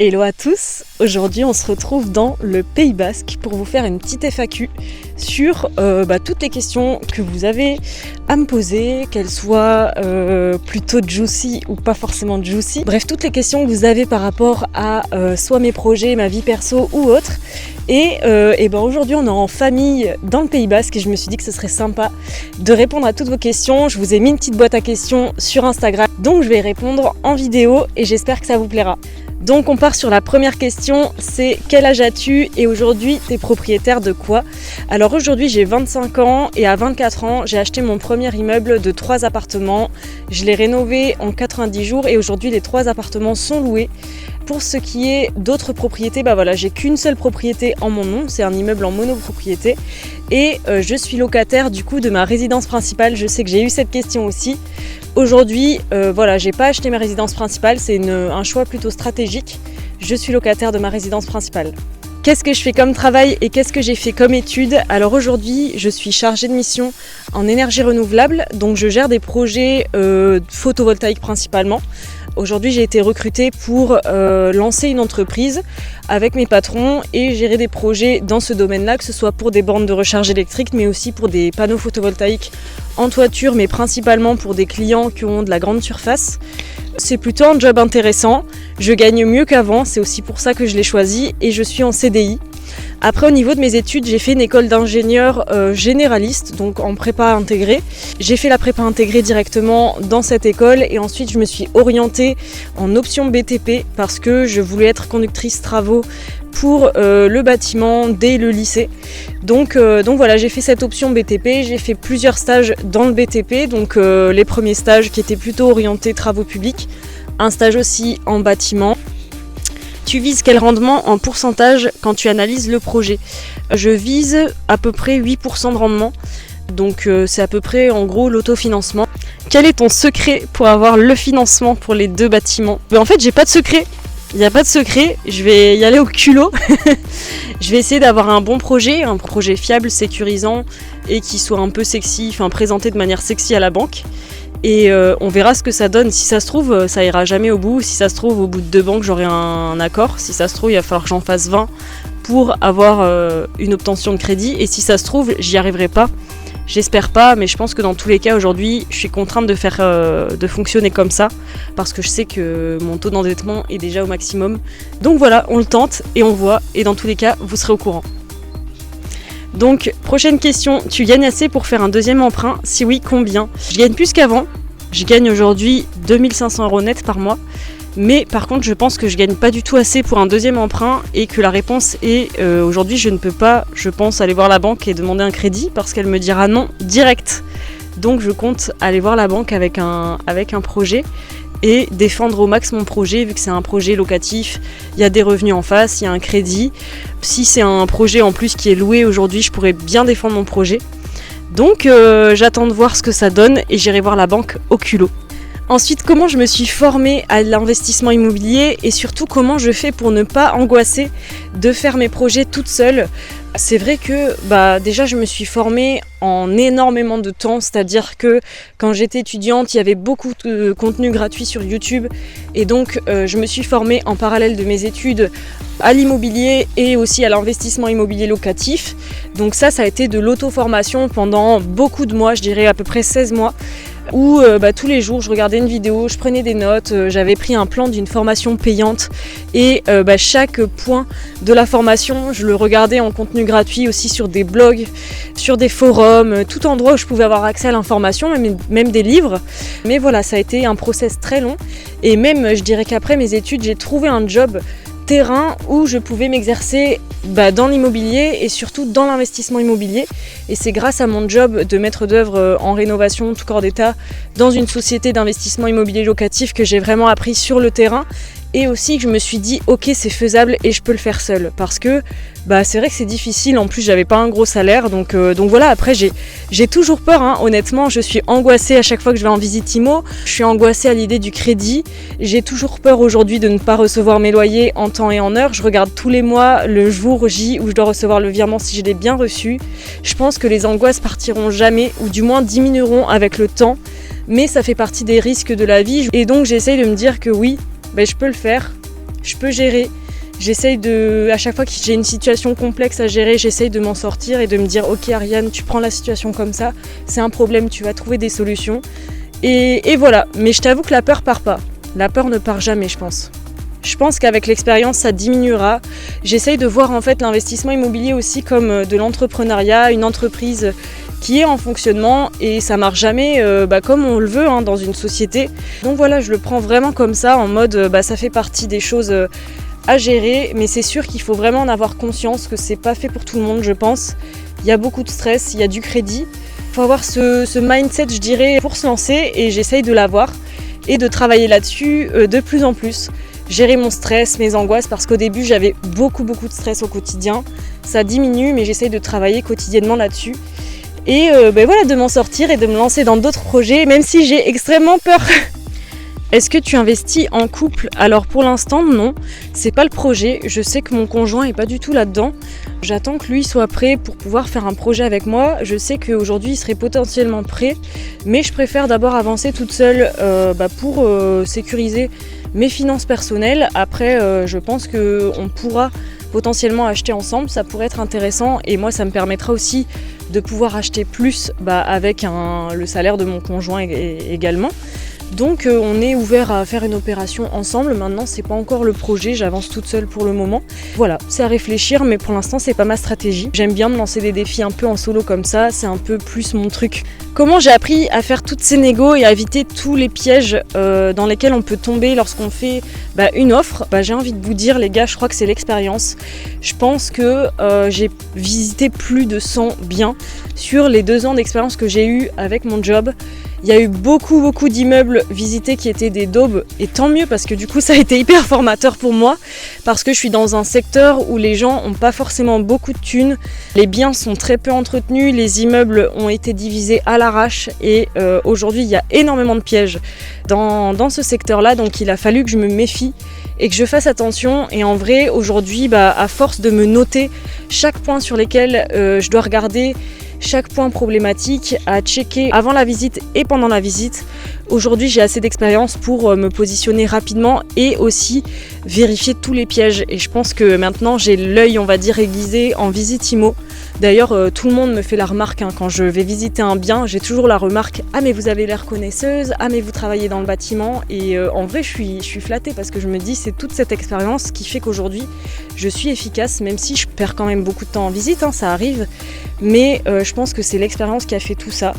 Hello à tous, aujourd'hui on se retrouve dans le Pays Basque pour vous faire une petite FAQ sur toutes les questions que vous avez à me poser, qu'elles soient plutôt juicy ou pas forcément juicy. Bref, toutes les questions que vous avez par rapport à soit mes projets, ma vie perso ou autre. Et aujourd'hui on est en famille dans le Pays Basque et je me suis dit que ce serait sympa de répondre à toutes vos questions. Je vous ai mis une petite boîte à questions sur Instagram, donc je vais répondre en vidéo et j'espère que ça vous plaira. Donc on part sur la première question, c'est quel âge as-tu et aujourd'hui t'es propriétaire de quoi? Alors aujourd'hui j'ai 25 ans et à 24 ans j'ai acheté mon premier immeuble de 3 appartements. Je l'ai rénové en 90 jours et aujourd'hui les 3 appartements sont loués. Pour ce qui est d'autres propriétés, j'ai qu'une seule propriété en mon nom, c'est un immeuble en monopropriété et je suis locataire du coup de ma résidence principale. Je sais que j'ai eu cette question aussi. Aujourd'hui, j'ai pas acheté ma résidence principale, c'est un choix plutôt stratégique. Je suis locataire de ma résidence principale. Qu'est-ce que je fais comme travail et qu'est-ce que j'ai fait comme études? Alors aujourd'hui, je suis chargée de mission en énergie renouvelable, donc je gère des projets photovoltaïques principalement. Aujourd'hui, j'ai été recrutée pour lancer une entreprise avec mes patrons et gérer des projets dans ce domaine-là, que ce soit pour des bornes de recharge électrique, mais aussi pour des panneaux photovoltaïques en toiture, mais principalement pour des clients qui ont de la grande surface. C'est plutôt un job intéressant, je gagne mieux qu'avant, c'est aussi pour ça que je l'ai choisi et je suis en CDI. Après, au niveau de mes études, j'ai fait une école d'ingénieur généraliste, donc en prépa intégrée. J'ai fait la prépa intégrée directement dans cette école et ensuite je me suis orientée en option BTP parce que je voulais être conductrice travaux pour le bâtiment dès le lycée. Donc voilà, j'ai fait cette option BTP, j'ai fait plusieurs stages dans le BTP, donc les premiers stages qui étaient plutôt orientés travaux publics, un stage aussi en bâtiment. Tu vises quel rendement en pourcentage quand tu analyses le projet? Je vise à peu près 8% de rendement, donc c'est à peu près en gros l'autofinancement. Quel est ton secret pour avoir le financement pour les 2 bâtiments? En fait, j'ai pas de secret. Il n'y a pas de secret, je vais y aller au culot. Je vais essayer d'avoir un bon projet, un projet fiable, sécurisant et qui soit un peu sexy, présenté de manière sexy à la banque. Et on verra ce que ça donne. Si ça se trouve, ça ira jamais au bout. Si ça se trouve, au bout de 2 banques, j'aurai un accord. Si ça se trouve, il va falloir que j'en fasse 20 pour avoir une obtention de crédit. Et si ça se trouve, j'y arriverai pas. J'espère pas, mais je pense que dans tous les cas, aujourd'hui, je suis contrainte de fonctionner comme ça parce que je sais que mon taux d'endettement est déjà au maximum. Donc voilà, on le tente et on voit. Et dans tous les cas, vous serez au courant. Donc, prochaine question, tu gagnes assez pour faire un deuxième emprunt? Si oui, combien? Je gagne plus qu'avant. Je gagne aujourd'hui 2500 € net par mois. Mais par contre, je pense que je gagne pas du tout assez pour un deuxième emprunt et que la réponse est aujourd'hui, je ne peux pas, je pense, aller voir la banque et demander un crédit parce qu'elle me dira non direct. Donc, je compte aller voir la banque avec un projet et défendre au max mon projet vu que c'est un projet locatif, il y a des revenus en face, il y a un crédit. Si c'est un projet en plus qui est loué aujourd'hui, je pourrais bien défendre mon projet. Donc j'attends de voir ce que ça donne et j'irai voir la banque au culot. Ensuite, comment je me suis formée à l'investissement immobilier et surtout comment je fais pour ne pas angoisser de faire mes projets toute seule. C'est vrai que déjà je me suis formée en énormément de temps, c'est-à-dire que quand j'étais étudiante, il y avait beaucoup de contenu gratuit sur YouTube et donc je me suis formée en parallèle de mes études à l'immobilier et aussi à l'investissement immobilier locatif. Donc ça a été de l'auto-formation pendant beaucoup de mois, je dirais à peu près 16 mois. Où tous les jours je regardais une vidéo, je prenais des notes, j'avais pris un plan d'une formation payante et chaque point de la formation je le regardais en contenu gratuit aussi sur des blogs, sur des forums, tout endroit où je pouvais avoir accès à l'information, même des livres. Mais voilà, ça a été un process très long et même je dirais qu'après mes études j'ai trouvé un job terrain où je pouvais m'exercer dans l'immobilier et surtout dans l'investissement immobilier et c'est grâce à mon job de maître d'œuvre en rénovation tout corps d'état dans une société d'investissement immobilier locatif que j'ai vraiment appris sur le terrain et aussi que je me suis dit ok, c'est faisable et je peux le faire seule parce que c'est vrai que c'est difficile, en plus j'avais pas un gros salaire donc voilà. Après j'ai toujours peur, honnêtement, je suis angoissée à chaque fois que je vais en visite IMO, je suis angoissée à l'idée du crédit, j'ai toujours peur aujourd'hui de ne pas recevoir mes loyers en temps et en heure. Je regarde tous les mois le jour J où je dois recevoir le virement si je l'ai bien reçu. Je pense que les angoisses partiront jamais ou du moins diminueront avec le temps, mais ça fait partie des risques de la vie et donc j'essaye de me dire que oui, je peux le faire. je peux gérer. J'essaye à chaque fois que j'ai une situation complexe à gérer, j'essaye de m'en sortir et de me dire ok Ariane, tu prends la situation comme ça, c'est un problème, tu vas trouver des solutions. Et voilà, mais je t'avoue que la peur part pas. La peur ne part jamais, je pense. Je pense qu'avec l'expérience, ça diminuera. J'essaye de voir en fait l'investissement immobilier aussi comme de l'entrepreneuriat, une entreprise qui est en fonctionnement et ça marche jamais comme on le veut dans une société. Donc voilà, je le prends vraiment comme ça, en mode ça fait partie des choses à gérer, mais c'est sûr qu'il faut vraiment en avoir conscience que c'est pas fait pour tout le monde, je pense. Il y a beaucoup de stress, il y a du crédit. Il faut avoir ce mindset, je dirais, pour se lancer et j'essaye de l'avoir et de travailler là-dessus de plus en plus. Gérer mon stress, mes angoisses, parce qu'au début j'avais beaucoup de stress au quotidien. Ça diminue, mais j'essaye de travailler quotidiennement là-dessus. Et voilà, de m'en sortir et de me lancer dans d'autres projets, même si j'ai extrêmement peur. Est-ce que tu investis en couple? Alors pour l'instant non, c'est pas le projet. Je sais que mon conjoint est pas du tout là-dedans. J'attends que lui soit prêt pour pouvoir faire un projet avec moi. Je sais qu'aujourd'hui il serait potentiellement prêt, mais je préfère d'abord avancer toute seule pour sécuriser mes finances personnelles. Après je pense qu'on pourra potentiellement acheter ensemble, ça pourrait être intéressant et moi ça me permettra aussi de pouvoir acheter plus avec le salaire de mon conjoint également. Donc on est ouvert à faire une opération ensemble. Maintenant c'est pas encore le projet, j'avance toute seule pour le moment. Voilà, c'est à réfléchir, mais pour l'instant c'est pas ma stratégie. J'aime bien me lancer des défis un peu en solo comme ça, c'est un peu plus mon truc. Comment j'ai appris à faire toutes ces négos et à éviter tous les pièges dans lesquels on peut tomber lorsqu'on fait une offre? J'ai envie de vous dire les gars, je crois que c'est l'expérience. Je pense que j'ai visité plus de 100 biens sur les 2 ans d'expérience que j'ai eu avec mon job. Il y a eu beaucoup d'immeubles visités qui étaient des daubes et tant mieux parce que du coup ça a été hyper formateur pour moi parce que je suis dans un secteur où les gens n'ont pas forcément beaucoup de thunes, les biens sont très peu entretenus, les immeubles ont été divisés à l'arrache et aujourd'hui il y a énormément de pièges dans ce secteur-là, donc il a fallu que je me méfie et que je fasse attention. Et en vrai aujourd'hui à force de me noter chaque point sur lesquels je dois regarder, chaque point problématique à checker avant la visite et pendant la visite. Aujourd'hui, j'ai assez d'expérience pour me positionner rapidement et aussi vérifier tous les pièges. Et je pense que maintenant, j'ai l'œil, on va dire, aiguisé en visite IMO. D'ailleurs, tout le monde me fait la remarque quand je vais visiter un bien, j'ai toujours la remarque « Ah mais vous avez l'air connaisseuse, ah mais vous travaillez dans le bâtiment » et en vrai, je suis flattée parce que je me dis c'est toute cette expérience qui fait qu'aujourd'hui, je suis efficace, même si je perds quand même beaucoup de temps en visite, ça arrive. Mais je pense que c'est l'expérience qui a fait tout ça.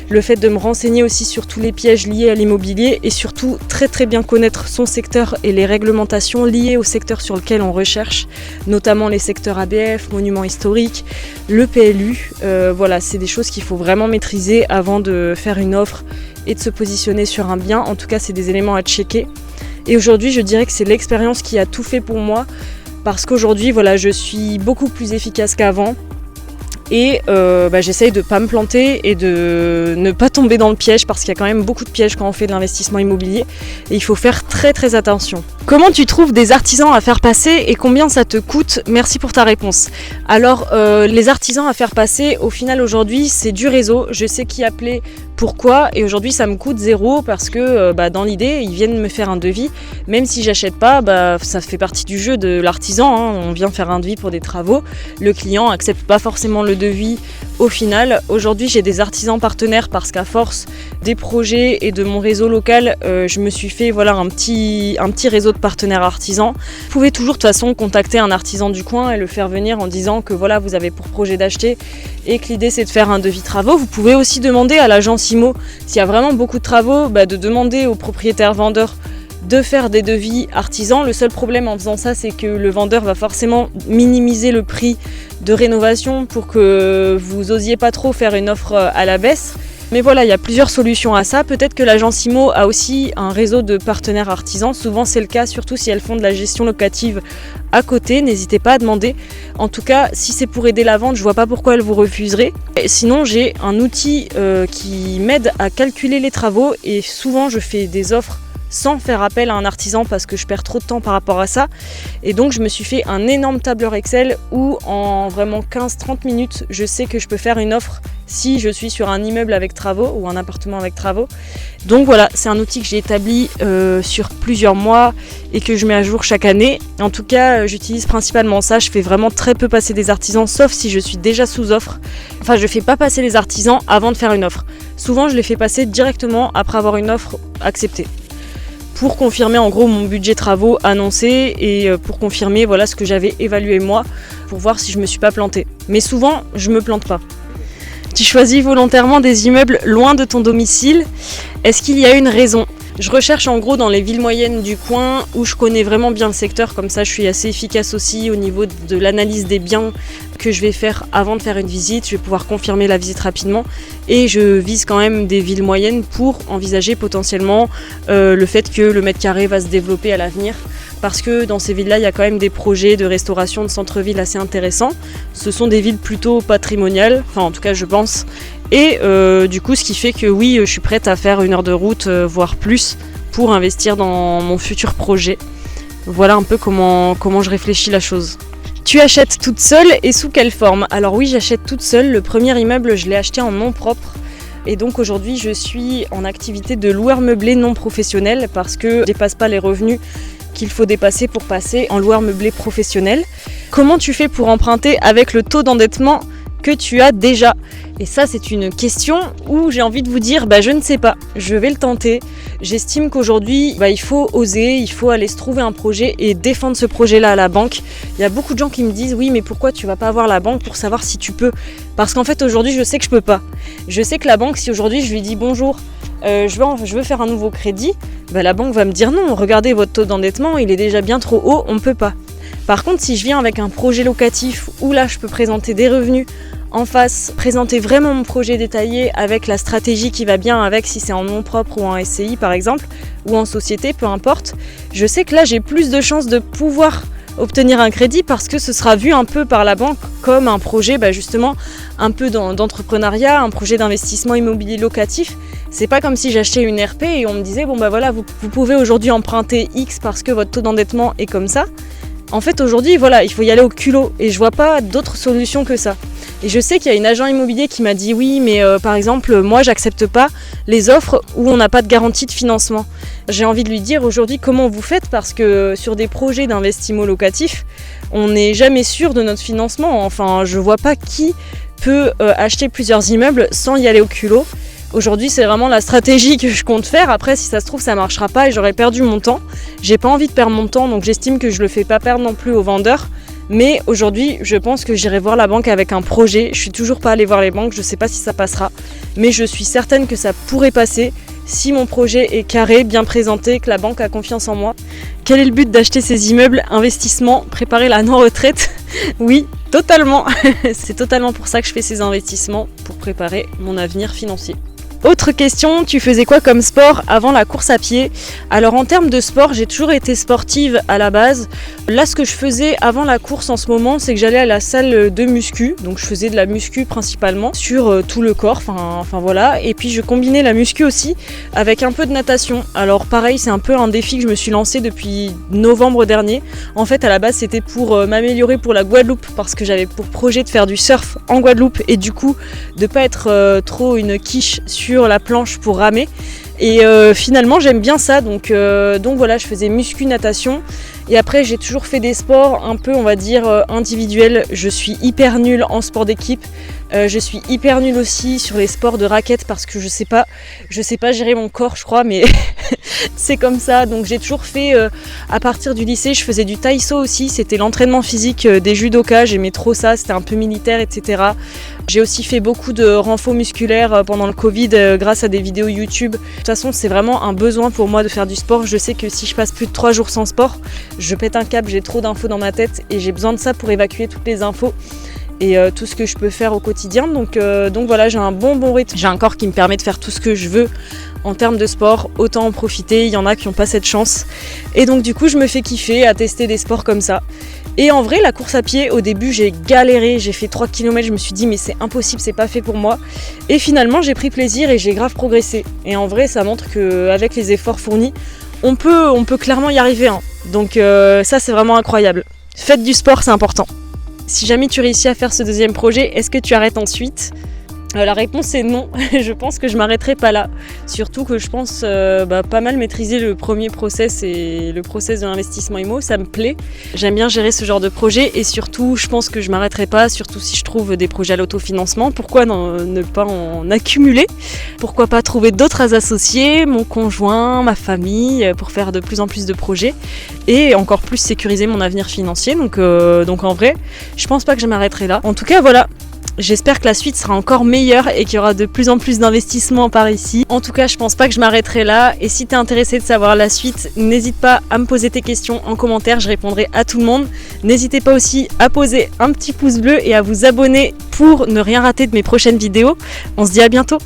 Le fait de me renseigner aussi sur tous les pièges liés à l'immobilier et surtout très bien connaître son secteur et les réglementations liées au secteur sur lequel on recherche, notamment les secteurs ABF, monuments historiques, le PLU. Voilà, c'est des choses qu'il faut vraiment maîtriser avant de faire une offre et de se positionner sur un bien. En tout cas, c'est des éléments à checker. Et aujourd'hui, je dirais que c'est l'expérience qui a tout fait pour moi parce qu'aujourd'hui, voilà, je suis beaucoup plus efficace qu'avant. Et j'essaye de ne pas me planter et de ne pas tomber dans le piège parce qu'il y a quand même beaucoup de pièges quand on fait de l'investissement immobilier et il faut faire très attention. Comment tu trouves des artisans à faire passer et combien ça te coûte? Merci pour ta réponse. Alors les artisans à faire passer, au final aujourd'hui c'est du réseau, je sais qui appeler, pourquoi, et aujourd'hui ça me coûte 0 parce que dans l'idée ils viennent me faire un devis, même si j'achète pas, ça fait partie du jeu de l'artisan, on vient faire un devis pour des travaux, le client accepte pas forcément le devis au final. Aujourd'hui j'ai des artisans partenaires parce qu'à force des projets et de mon réseau local, je me suis fait un petit réseau de partenaires artisans. Vous pouvez toujours de toute façon contacter un artisan du coin et le faire venir en disant que voilà, vous avez pour projet d'acheter et que l'idée c'est de faire un devis travaux. Vous pouvez aussi demander à l'agence IMO, s'il y a vraiment beaucoup de travaux, de demander aux propriétaires vendeurs de faire des devis artisans. Le seul problème en faisant ça, c'est que le vendeur va forcément minimiser le prix de rénovation pour que vous osiez pas trop faire une offre à la baisse. Mais voilà, il y a plusieurs solutions à ça. Peut-être que l'agence IMO a aussi un réseau de partenaires artisans. Souvent c'est le cas, surtout si elles font de la gestion locative à côté. N'hésitez pas à demander. En tout cas, si c'est pour aider la vente, je vois pas pourquoi elles vous refuseraient. Et sinon, j'ai un outil qui m'aide à calculer les travaux et souvent je fais des offres sans faire appel à un artisan parce que je perds trop de temps par rapport à ça. Et donc je me suis fait un énorme tableur Excel où en vraiment 15-30 minutes, je sais que je peux faire une offre si je suis sur un immeuble avec travaux ou un appartement avec travaux. Donc voilà, c'est un outil que j'ai établi sur plusieurs mois et que je mets à jour chaque année. En tout cas, j'utilise principalement ça. Je fais vraiment très peu passer des artisans, sauf si je suis déjà sous offre. Enfin, je fais pas passer les artisans avant de faire une offre. Souvent, je les fais passer directement après avoir une offre acceptée, pour confirmer en gros mon budget travaux annoncé et pour confirmer voilà ce que j'avais évalué moi, pour voir si je me suis pas plantée. Mais souvent, je me plante pas. Tu choisis volontairement des immeubles loin de ton domicile. Est-ce qu'il y a une raison ? Je recherche en gros dans les villes moyennes du coin où je connais vraiment bien le secteur, comme ça je suis assez efficace aussi au niveau de l'analyse des biens que je vais faire avant de faire une visite. Je vais pouvoir confirmer la visite rapidement et je vise quand même des villes moyennes pour envisager potentiellement le fait que le mètre carré va se développer à l'avenir. Parce que dans ces villes-là, il y a quand même des projets de restauration de centre-ville assez intéressants. Ce sont des villes plutôt patrimoniales, enfin en tout cas je pense. Et du coup, ce qui fait que oui, je suis prête à faire 1 heure de route, voire plus, pour investir dans mon futur projet. Voilà un peu comment je réfléchis la chose. Tu achètes toute seule et sous quelle forme ? Alors oui, j'achète toute seule. Le premier immeuble, je l'ai acheté en nom propre. Et donc aujourd'hui, je suis en activité de loueur meublé non professionnel parce que je ne dépasse pas les revenus qu'il faut dépasser pour passer en loueur meublé professionnel. Comment tu fais pour emprunter avec le taux d'endettement que tu as déjà ? Et ça, c'est une question où j'ai envie de vous dire, je ne sais pas, je vais le tenter. J'estime qu'aujourd'hui, il faut oser, il faut aller se trouver un projet et défendre ce projet-là à la banque. Il y a beaucoup de gens qui me disent, oui, mais pourquoi tu vas pas voir la banque pour savoir si tu peux ? Parce qu'en fait, aujourd'hui, je sais que je peux pas. Je sais que la banque, si aujourd'hui je lui dis bonjour, je veux faire un nouveau crédit, la banque va me dire non, regardez votre taux d'endettement, il est déjà bien trop haut, on ne peut pas. Par contre, si je viens avec un projet locatif où là je peux présenter des revenus en face, présenter vraiment mon projet détaillé avec la stratégie qui va bien avec, si c'est en nom propre ou en SCI par exemple, ou en société, peu importe, je sais que là j'ai plus de chances de pouvoir obtenir un crédit parce que ce sera vu un peu par la banque comme un projet justement un peu d'entrepreneuriat, un projet d'investissement immobilier locatif. C'est pas comme si j'achetais une RP et on me disait voilà, vous pouvez aujourd'hui emprunter X parce que votre taux d'endettement est comme ça. En fait aujourd'hui voilà, il faut y aller au culot et je vois pas d'autre solution que ça. Et je sais qu'il y a une agent immobilier qui m'a dit oui, mais par exemple, moi j'accepte pas les offres où on n'a pas de garantie de financement. J'ai envie de lui dire aujourd'hui comment vous faites, parce que sur des projets d'investissement locatif, on n'est jamais sûr de notre financement. Enfin, je vois pas qui peut acheter plusieurs immeubles sans y aller au culot. Aujourd'hui, c'est vraiment la stratégie que je compte faire. Après, si ça se trouve, ça marchera pas et j'aurais perdu mon temps. J'ai pas envie de perdre mon temps, donc j'estime que je le fais pas perdre non plus aux vendeurs. Mais aujourd'hui, je pense que j'irai voir la banque avec un projet. Je suis toujours pas allée voir les banques, je sais pas si ça passera. Mais je suis certaine que ça pourrait passer si mon projet est carré, bien présenté, que la banque a confiance en moi. Quel est le but d'acheter ces immeubles ? Investissement, préparer la non-retraite ? Oui, totalement. C'est totalement pour ça que je fais ces investissements, pour préparer mon avenir financier. Autre question, tu faisais quoi comme sport avant la course à pied ? Alors en termes de sport, j'ai toujours été sportive à la base. Là, ce que je faisais avant la course en ce moment, c'est que j'allais à la salle de muscu. Donc je faisais de la muscu principalement sur tout le corps, enfin voilà. Et puis je combinais la muscu aussi avec un peu de natation. Alors pareil, c'est un peu un défi que je me suis lancé depuis novembre dernier. En fait, à la base, c'était pour m'améliorer pour la Guadeloupe, parce que j'avais pour projet de faire du surf en Guadeloupe et du coup de pas être trop une quiche sur la planche pour ramer. Et finalement j'aime bien ça, donc voilà, je faisais muscu, natation. Et après j'ai toujours fait des sports un peu, on va dire, individuels. Je suis hyper nulle en sport d'équipe. Je suis hyper nulle aussi sur les sports de raquettes parce que je sais pas gérer mon corps, je crois, mais c'est comme ça. Donc j'ai toujours fait, à partir du lycée, je faisais du taïso aussi. C'était l'entraînement physique des judokas, j'aimais trop ça, c'était un peu militaire, etc. J'ai aussi fait beaucoup de renfo musculaire pendant le Covid grâce à des vidéos YouTube. De toute façon, c'est vraiment un besoin pour moi de faire du sport. Je sais que si je passe plus de 3 jours sans sport, je pète un câble, j'ai trop d'infos dans ma tête et j'ai besoin de ça pour évacuer toutes les infos et tout ce que je peux faire au quotidien. Donc voilà, j'ai un bon rythme. J'ai un corps qui me permet de faire tout ce que je veux en termes de sport. Autant en profiter, il y en a qui n'ont pas cette chance. Et donc du coup, je me fais kiffer à tester des sports comme ça. Et en vrai, la course à pied, au début, j'ai galéré. J'ai fait 3 km, je me suis dit mais c'est impossible, c'est pas fait pour moi. Et finalement, j'ai pris plaisir et j'ai grave progressé. Et en vrai, ça montre qu'avec les efforts fournis, on peut clairement y arriver. Donc ça, c'est vraiment incroyable. Faites du sport, c'est important. Si jamais tu réussis à faire ce deuxième projet, est-ce que tu arrêtes ensuite ? La réponse est non, je pense que je m'arrêterai pas là. Surtout que je pense pas mal maîtriser le premier process et le process de l'investissement IMO, ça me plaît. J'aime bien gérer ce genre de projet et surtout je pense que je m'arrêterai pas, surtout si je trouve des projets à l'autofinancement. Pourquoi ne pas en accumuler? Pourquoi pas trouver d'autres associés, mon conjoint, ma famille, pour faire de plus en plus de projets et encore plus sécuriser mon avenir financier. Donc en vrai, je pense pas que je m'arrêterai là. En tout cas, voilà. J'espère que la suite sera encore meilleure et qu'il y aura de plus en plus d'investissements par ici. En tout cas, je pense pas que je m'arrêterai là. Et si tu es intéressé de savoir la suite, n'hésite pas à me poser tes questions en commentaire. Je répondrai à tout le monde. N'hésitez pas aussi à poser un petit pouce bleu et à vous abonner pour ne rien rater de mes prochaines vidéos. On se dit à bientôt.